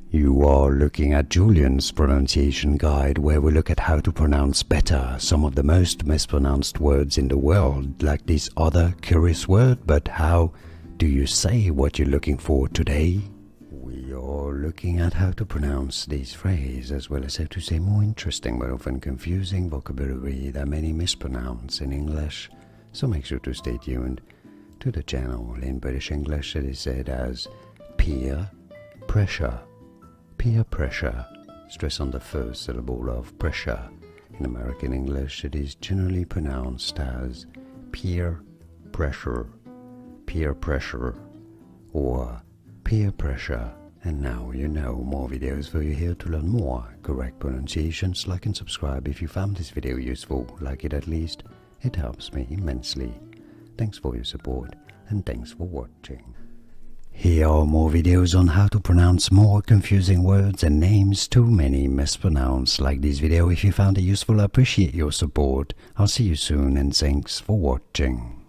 You are looking at Julian's pronunciation guide, where we look at how to pronounce better some of the most mispronounced words in the world, like this other curious word. But how do you say what you're looking for today? We are looking at how to pronounce this phrase, as well as how to say more interesting but often confusing vocabulary that many mispronounce in English. So make sure to stay tuned to the channel. In British English it is said as peer pressure. Peer pressure. Stress on the first syllable of pressure. In American English it is generally pronounced as peer pressure, peer pressure, or peer pressure. And now you know. More videos for you here to learn more correct pronunciations. Like and subscribe if you found this video useful. Like it at least. It helps me immensely. Thanks for your support and thanks for watching. Here are more videos on how to pronounce more confusing words and names too many mispronounced. Like this video if you found it useful. I appreciate your support. I'll see you soon and thanks for watching.